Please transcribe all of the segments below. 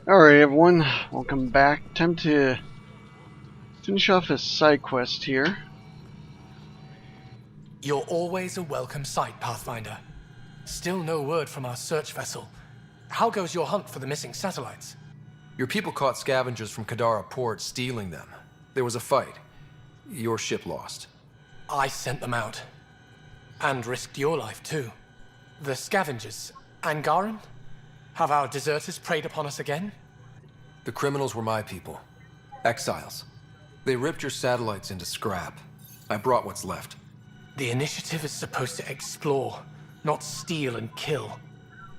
Alright everyone, welcome back. Time to finish off a side quest here. You're always a welcome sight, Pathfinder. Still no word from our search vessel. How goes your hunt for the missing satellites? Your people caught scavengers from Kadara Port stealing them. There was a fight. Your ship lost. I sent them out. And risked your life, too. The scavengers, Angaran? Have our deserters preyed upon us again? The criminals were my people. Exiles. They ripped your satellites into scrap. I brought what's left. The initiative is supposed to explore, not steal and kill.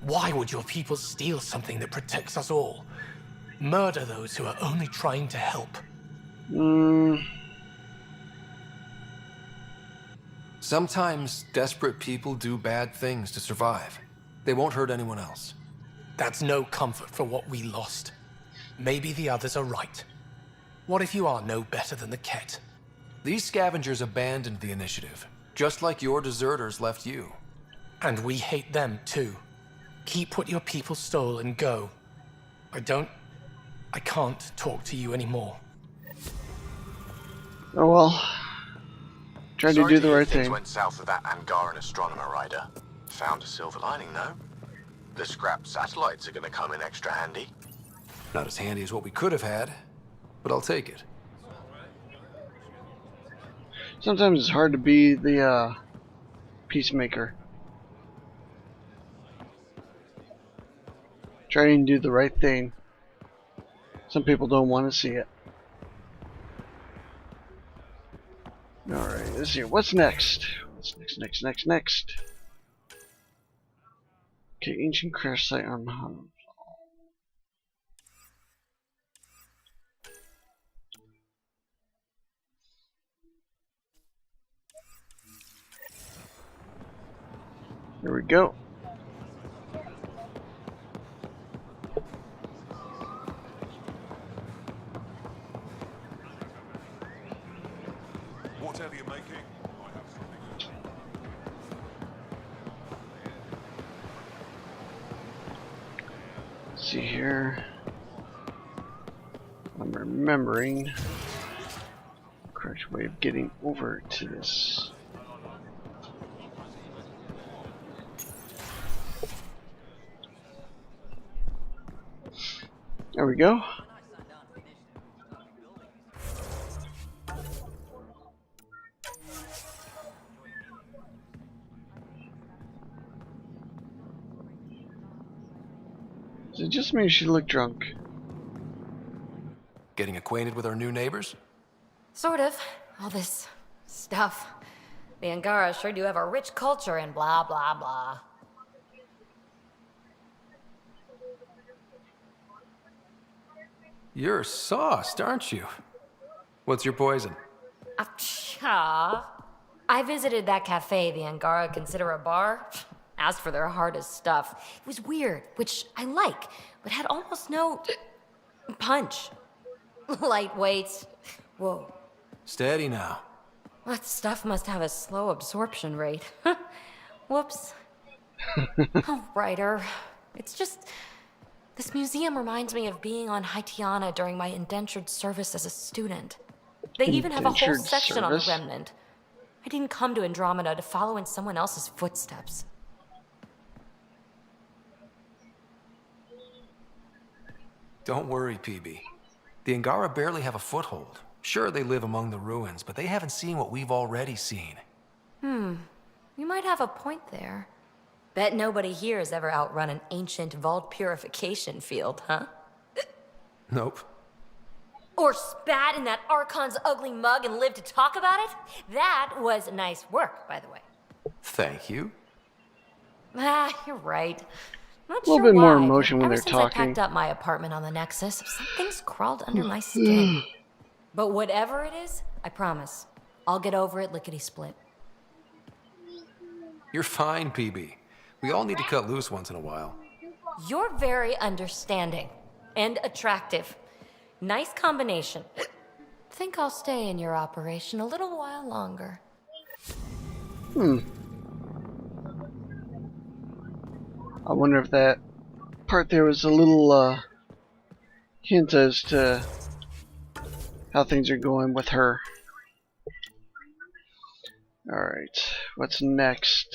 Why would your people steal something that protects us all? Murder those who are only trying to help. Sometimes desperate people do bad things to survive. They won't hurt anyone else. That's no comfort for what we lost. Maybe the others are right. What if you are no better than the Ket? These scavengers abandoned the initiative, just like your deserters left you. And we hate them too. Keep what your people stole and go. I can't talk to you anymore. Oh well. Tried to do the right thing. Went south of that Angaran astronomer rider. Found a silver lining though. The scrap satellites are gonna come in extra handy. Not as handy as what we could have had, but I'll take it. Sometimes it's hard to be the peacemaker. Trying to do the right thing. Some people don't want to see it. Alright, let's see. What's next? What's next? Okay, ancient crash site on Hunt. There we go. Whatever you're making, I have something. Let's see here. I'm remembering the correct way of getting over to this. There we go. Is it just me or she look drunk? Getting acquainted with our new neighbors? Sort of. All this stuff. The Angara sure do have a rich culture and blah blah blah. You're sauced, aren't you? What's your poison? I visited that cafe the Angara consider a bar. Asked for their hardest stuff. It was weird, which I like, but had almost no punch. Lightweight. Whoa. Steady now. That stuff must have a slow absorption rate. Whoops. Oh, writer. It's just... This museum reminds me of being on Haitiana during my indentured service as a student. They even have a whole section on the remnant. I didn't come to Andromeda to follow in someone else's footsteps. Don't worry, PB. The Angara barely have a foothold. Sure, they live among the ruins, but they haven't seen what we've already seen. You might have a point there. Bet nobody here has ever outrun an ancient vault purification field, huh? Nope. Or spat in that Archon's ugly mug and lived to talk about it? That was nice work, by the way. Thank you. You're right. Not A little sure bit more why, emotion but when ever they're since talking. I packed up my apartment on the Nexus, something's crawled under my skin. But whatever it is, I promise, I'll get over it lickety-split. You're fine, PB. We all need to cut loose once in a while. You're very understanding and attractive. Nice combination. Think I'll stay in your operation a little while longer. I wonder if that part there was a little hint as to how things are going with her. Alright, what's next?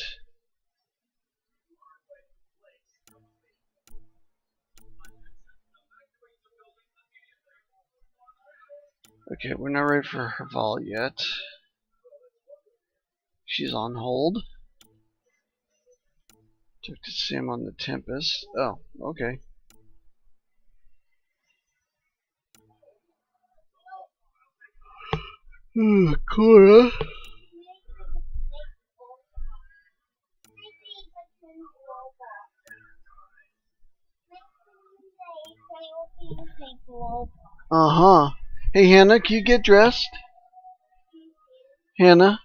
Okay, we're not ready for Herval yet. She's on hold. Talk to Sam on the Tempest. Oh, okay. Cora. Uh-huh. Hey, Hannah, can you get dressed? Hannah,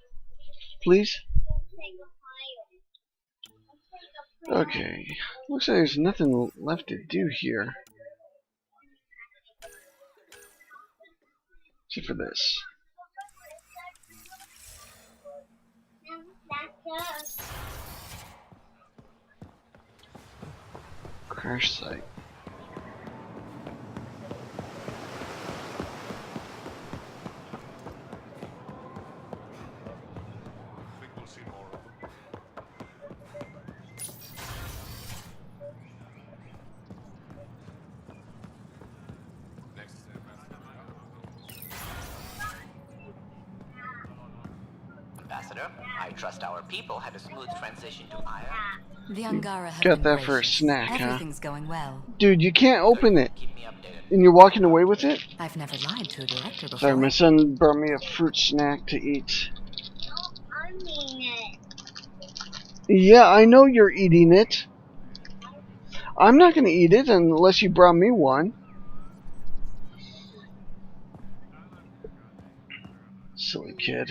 please? Okay. Looks like there's nothing left to do here. Except for this. Crash site. I think we'll see more of them. Next step. Ambassador, I trust our people had a smooth transition to Aya. The Angara have Got been that for a gracious. snack, huh? Everything's going well. Dude, you can't open it. Keep me updated. And you're walking away with it? I've never lied to a director before. Sorry, my son brought me a fruit snack to eat. I'm eating it. Yeah, I know you're eating it. I'm not gonna eat it unless you brought me one. Silly kid.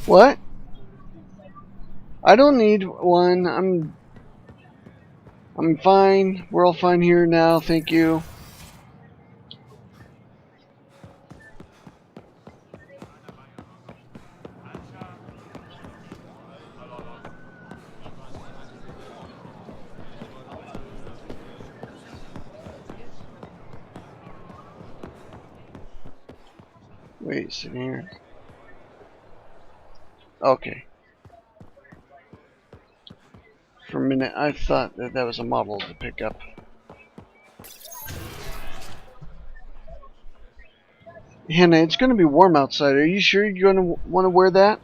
What? I don't need one. I'm fine. We're all fine here now. Thank you. Wait a second here. Okay. For a minute, I thought that that was a model to pick up. Hannah, it's going to be warm outside. Are you sure you're going to want to wear that?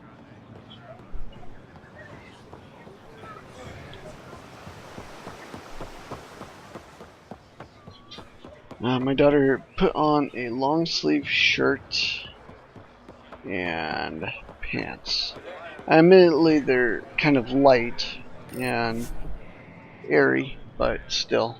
My daughter put on a long sleeve shirt and pants. Admittedly, they're kind of light and airy, but still.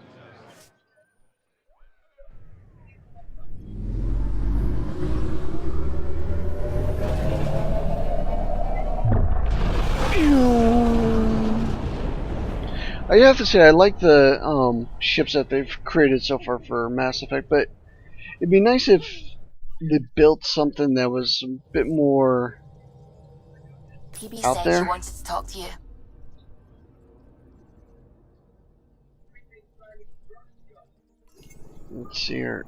I have to say, I like the ships that they've created so far for Mass Effect, but it'd be nice if they built something that was a bit more TB out said there. she wanted to talk to you. Let's see here.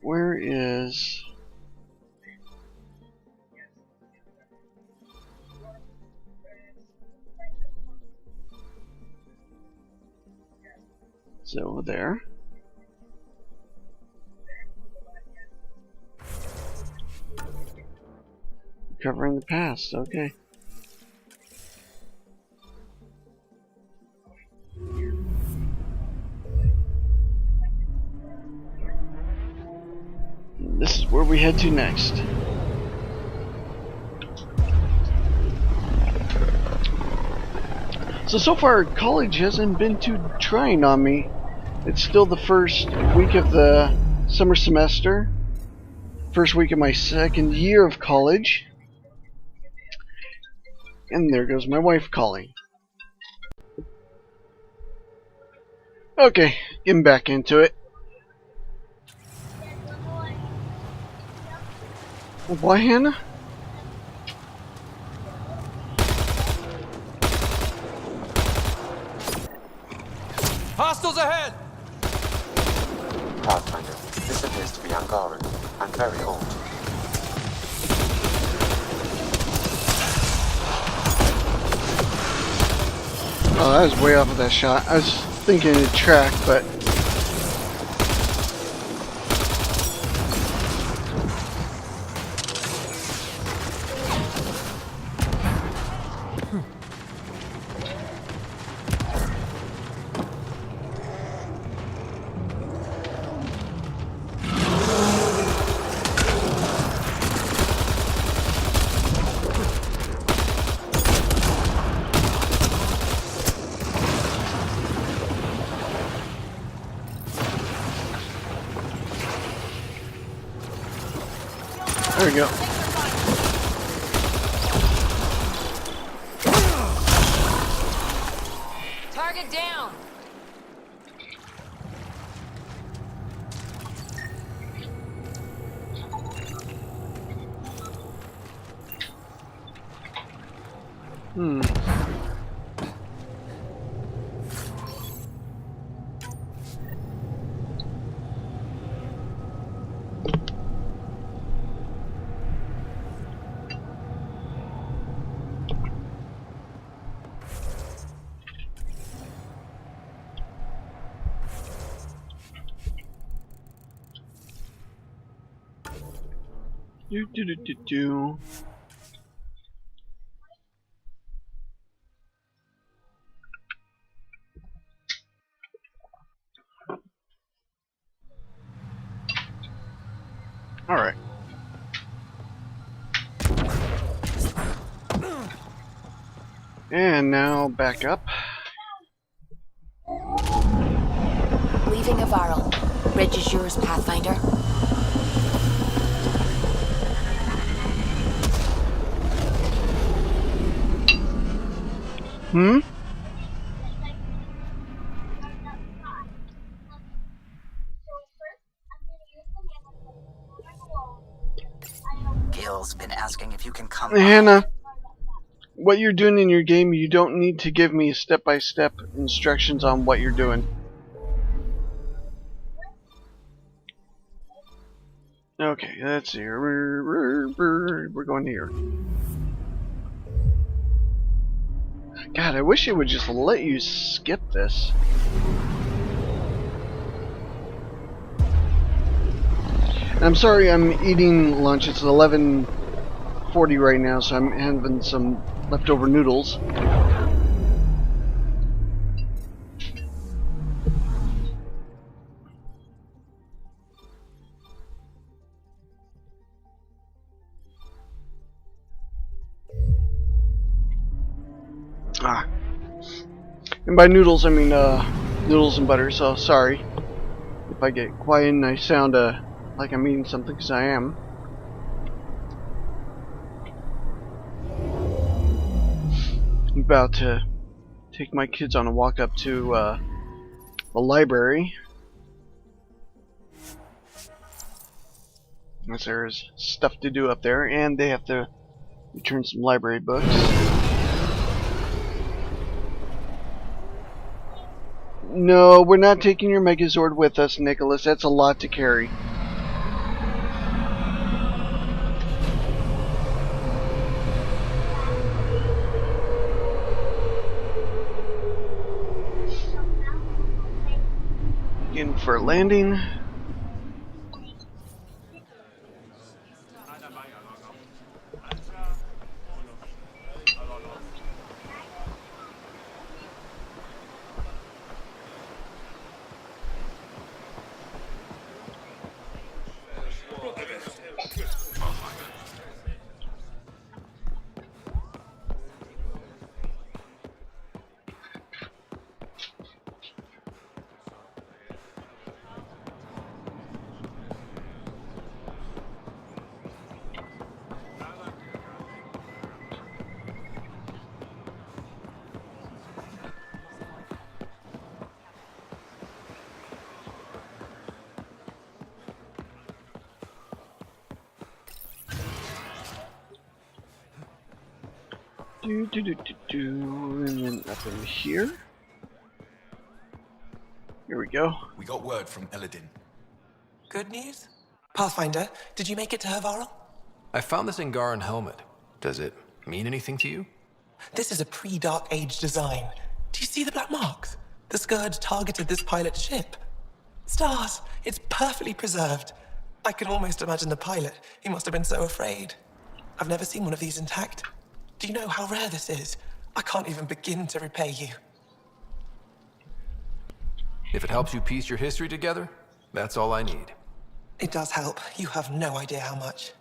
Where is... Is it over there? Covering the past, okay. This is where we head to next. So far, college hasn't been too trying on me. It's still the first week of the summer semester. First week of my second year of college. And there goes my wife calling. Okay, getting back into it. Why, Hannah? Hostiles ahead! Pathfinder, this appears to be Angaran, and very old. Oh, that was way off of that shot. I was thinking it'd track, but... There we go. Target down! Hmm. Do do do do do. All right. And now back up. Leaving Avarl. Bridge is yours, Pathfinder. Hmm? Gil's been asking if you can come Hannah, what you're doing in your game, you don't need to give me step-by-step instructions on what you're doing. Okay, let's see. We're going here. God, I wish it would just let you skip this. I'm sorry, I'm eating lunch. It's 11:40 right now, so I'm having some leftover noodles. Ah. And by noodles, I mean noodles and butter, so sorry if I get quiet and I sound like I'm eating something, because I am. I'm about to take my kids on a walk up to the library, as there is stuff to do up there, and they have to return some library books. No, we're not taking your Megazord with us, Nicholas. That's a lot to carry. In for a landing. And then up in here. Here we go. We got word from Eladin. Good news? Pathfinder, did you make it to Hervarl? I found this Angaran helmet. Does it mean anything to you? This is a pre-Dark Age design. Do you see the black marks? The Scourge targeted this pilot's ship. Stars, it's perfectly preserved. I can almost imagine the pilot. He must have been so afraid. I've never seen one of these intact. Do you know how rare this is? I can't even begin to repay you. If it helps you piece your history together, that's all I need. It does help. You have no idea how much.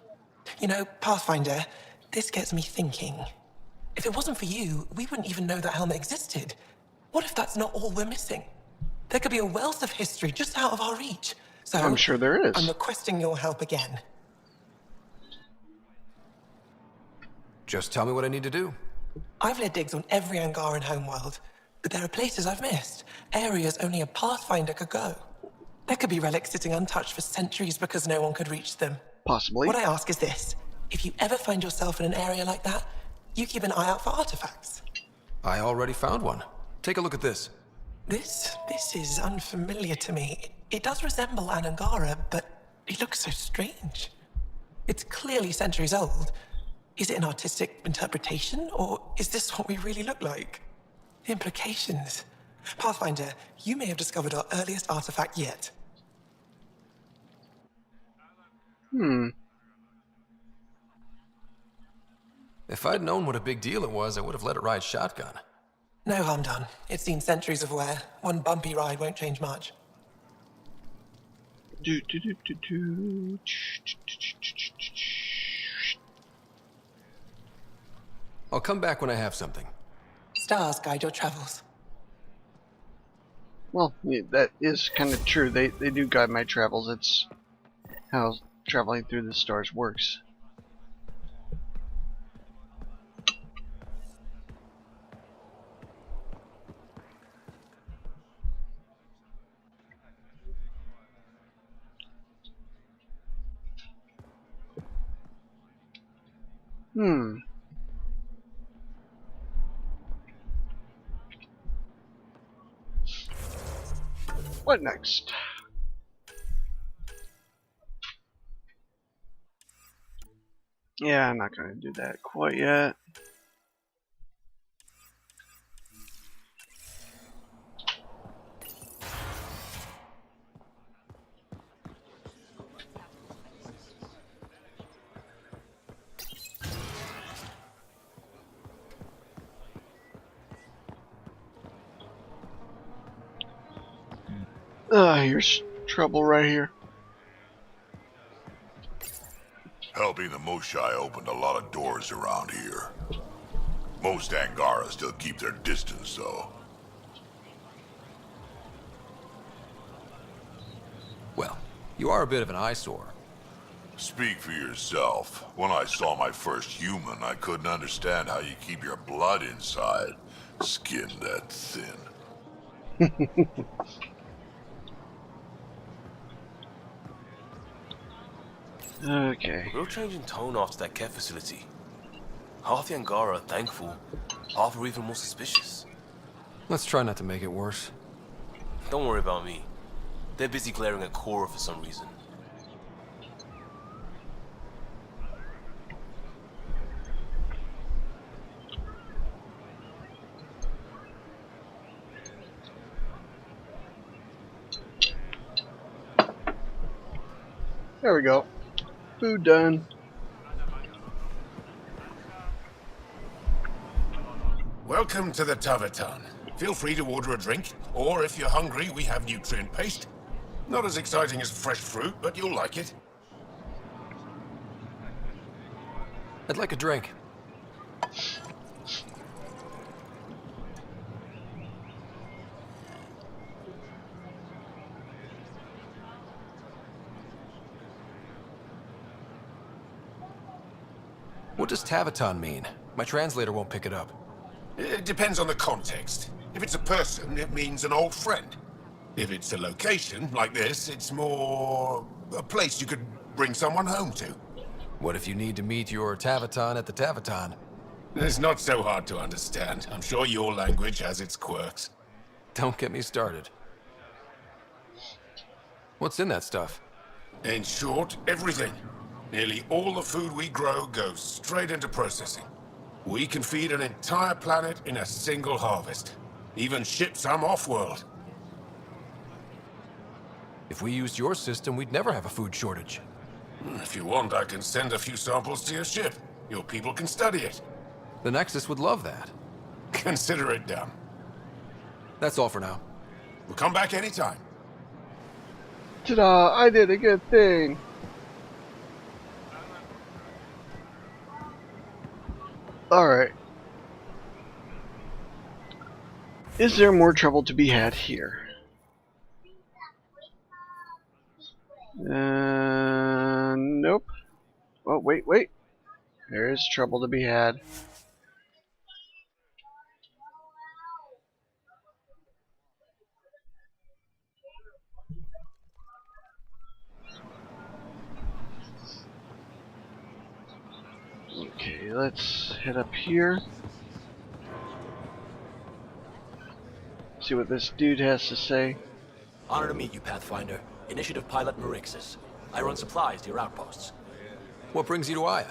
You know, Pathfinder, this gets me thinking. If it wasn't for you, we wouldn't even know that helmet existed. What if that's not all we're missing? There could be a wealth of history just out of our reach. So I'm sure there is. I'm requesting your help again. Just tell me what I need to do. I've led digs on every Angaran homeworld, but there are places I've missed, areas only a Pathfinder could go. There could be relics sitting untouched for centuries because no one could reach them. Possibly. What I ask is this. If you ever find yourself in an area like that, you keep an eye out for artifacts. I already found one. Take a look at this. This is unfamiliar to me. It does resemble an Angara, but it looks so strange. It's clearly centuries old. Is it an artistic interpretation, or is this what we really look like? The implications. Pathfinder, you may have discovered our earliest artifact yet. If I'd known what a big deal it was, I would have let it ride shotgun. No harm done. It's seen centuries of wear. One bumpy ride won't change much. I'll come back when I have something. Stars guide your travels. Well, yeah, that is kind of true. They do guide my travels. It's how traveling through the stars works. What next? Yeah, I'm not gonna do that quite yet. Here's trouble right here. Helping the Moshai opened a lot of doors around here. Most Angara still keep their distance, though. Well, you are a bit of an eyesore. Speak for yourself. When I saw my first human, I couldn't understand how you keep your blood inside. Skin that thin. Okay. Real change in tone after that care facility. Half the Angara are thankful, half are even more suspicious. Let's try not to make it worse. Don't worry about me. They're busy glaring at Cora for some reason. There we go. Food done. Welcome to the Tavatan. Feel free to order a drink, or if you're hungry, we have nutrient paste. Not as exciting as fresh fruit, but you'll like it. I'd like a drink. What does Tavatan mean? My translator won't pick it up. It depends on the context. If it's a person, it means an old friend. If it's a location, like this, it's more a place you could bring someone home to. What if you need to meet your Tavatan at the Tavatan? It's not so hard to understand. I'm sure your language has its quirks. Don't get me started. What's in that stuff? In short, everything. Nearly all the food we grow goes straight into processing. We can feed an entire planet in a single harvest. Even ship some off-world. If we used your system, we'd never have a food shortage. If you want, I can send a few samples to your ship. Your people can study it. The Nexus would love that. Consider it done. That's all for now. We'll come back anytime. Ta-da! I did a good thing. Alright. Is there more trouble to be had here? Nope. Oh, wait. There is trouble to be had. Okay, let's head up here. See what this dude has to say. Honor to meet you, Pathfinder. Initiative Pilot Marixus. I run supplies to your outposts. What brings you to Aya?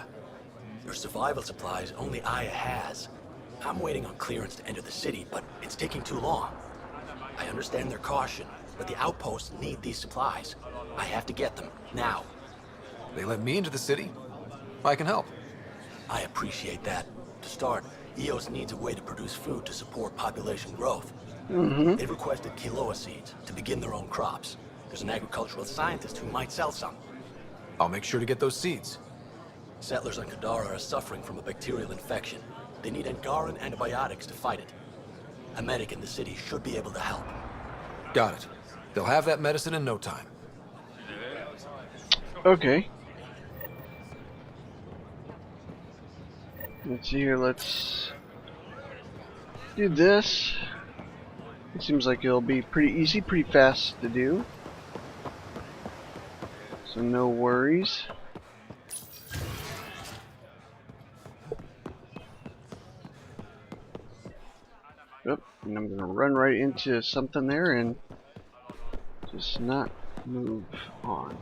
Your survival supplies only Aya has. I'm waiting on clearance to enter the city, but it's taking too long. I understand their caution, but the outposts need these supplies. I have to get them, now. They let me into the city? I can help. I appreciate that. To start, EOS needs a way to produce food to support population growth. They've requested Kiloa seeds to begin their own crops. There's an agricultural scientist who might sell some. I'll make sure to get those seeds. Settlers on Kadara are suffering from a bacterial infection. They need Angaran antibiotics to fight it. A medic in the city should be able to help. Got it. They'll have that medicine in no time. Okay. Let's see here, let's do this. It seems like it'll be pretty easy, pretty fast to do. So no worries. Yep, and I'm gonna run right into something there and just not move on.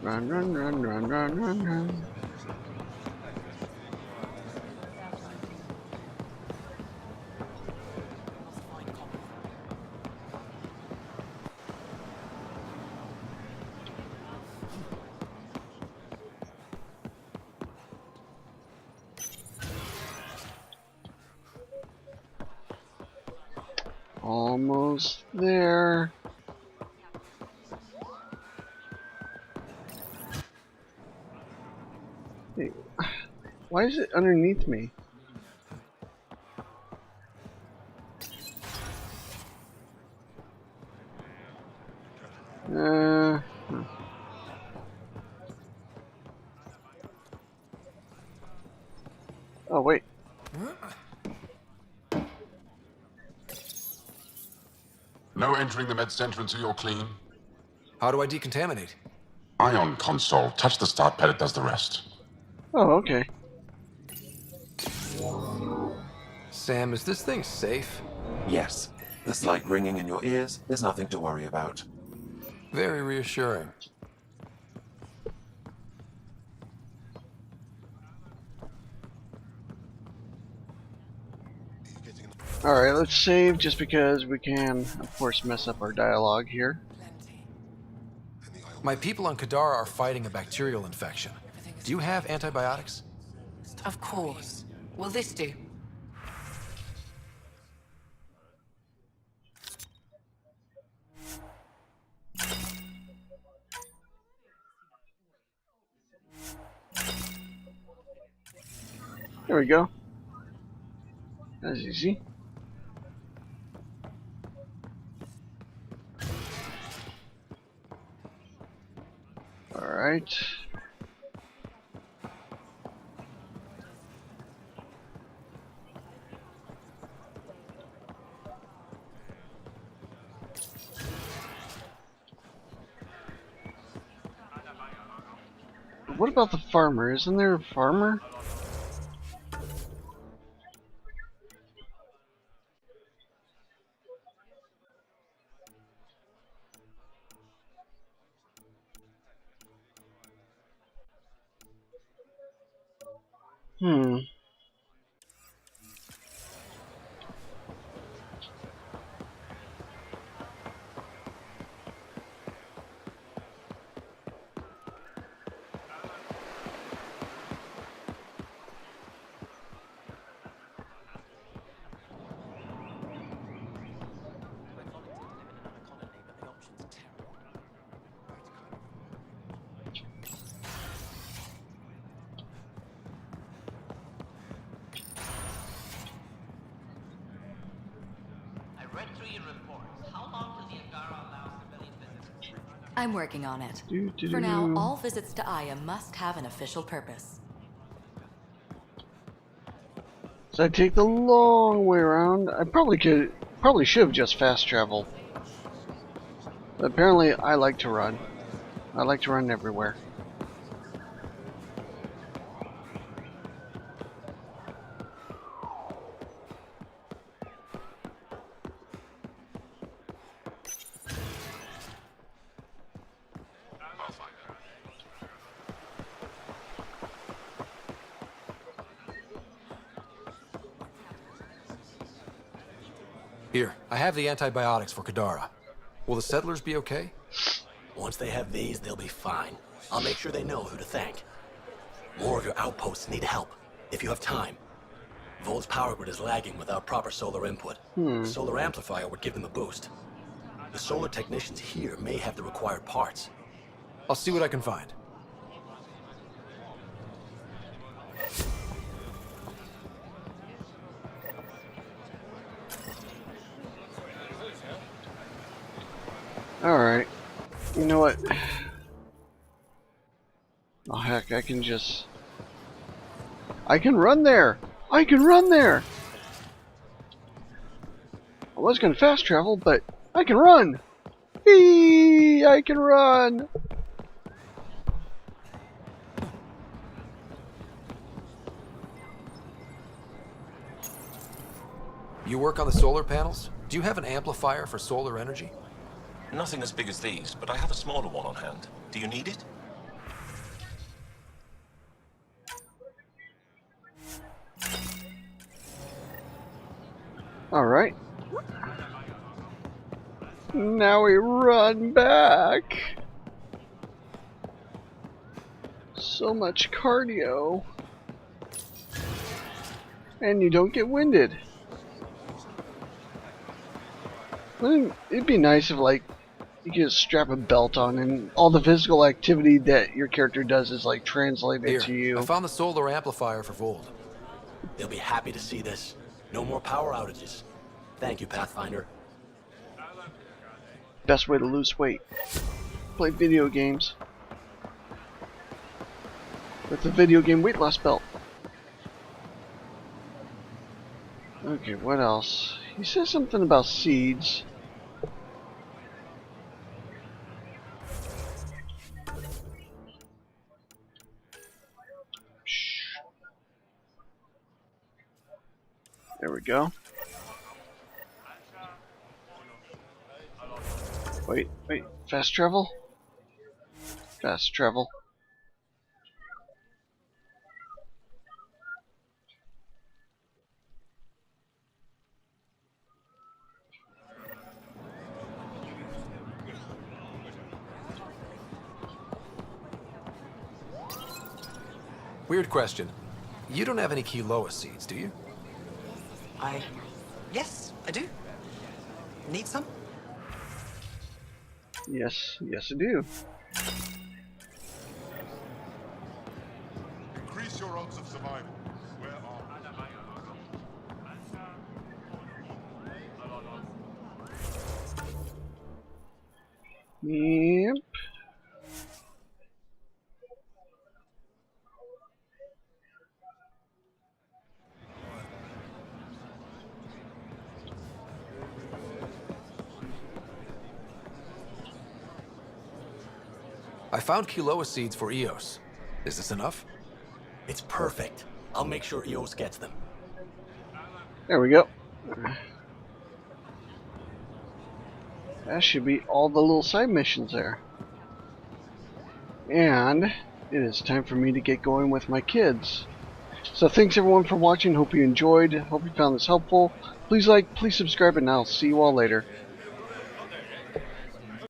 Run, run, run, run, run, run, run. Almost there. Hey, why is it underneath me? Oh, wait. No entering the med center until you're clean. How do I decontaminate? Ion console. Touch the start pad, it does the rest. Oh, okay. Sam, is this thing safe? Yes. The slight ringing in your ears is nothing to worry about. Very reassuring. Alright, let's save just because we can, of course, mess up our dialogue here. My people on Kadara are fighting a bacterial infection. Do you have antibiotics? Of course. Will this do? There we go. That's easy. Alright. What about the farmer? Isn't there a farmer? Hmm. I read through your reports. How long till the Angara allows civilian visitors? I'm working on it. Do, do, For now, do. all visits to Aya must have an official purpose. So I take the long way around. I probably should have just fast traveled. But apparently, I like to run. I like to run everywhere. Here, I have the antibiotics for Kadara. Will the settlers be okay? Once they have these, they'll be fine. I'll make sure they know who to thank. More of your outposts need help, if you have time. Volt's power grid is lagging without proper solar input. The solar amplifier would give them a boost. The solar technicians here may have the required parts. I'll see what I can find. Alright. You know what? Oh heck, I can run there! I can run there! I was gonna fast travel, but I can run! Eee, I can run! You work on the solar panels? Do you have an amplifier for solar energy? Nothing as big as these, but I have a smaller one on hand. Do you need it? Alright. Now we run back. So much cardio. And you don't get winded. It'd be nice if, like, you could just strap a belt on and all the physical activity that your character does is, like, translated Here, to you. I found the solar amplifier for Vold. They'll be happy to see this. No more power outages. Thank you, Pathfinder. Best way to lose weight. Play video games. With the video game weight loss belt. Okay, what else? He says something about seeds. Shh. There we go. Wait, fast travel? Fast travel. Weird question. You don't have any Kiloa seeds, do you? Yes, I do. Need some? Yes, I do. Increase your odds of survival. Where are Yep. I found Kiloa seeds for Eos. Is this enough? It's perfect. I'll make sure Eos gets them. There we go. That should be all the little side missions there. And it is time for me to get going with my kids. So thanks everyone for watching. Hope you enjoyed. Hope you found this helpful. Please like, please subscribe, and I'll see you all later.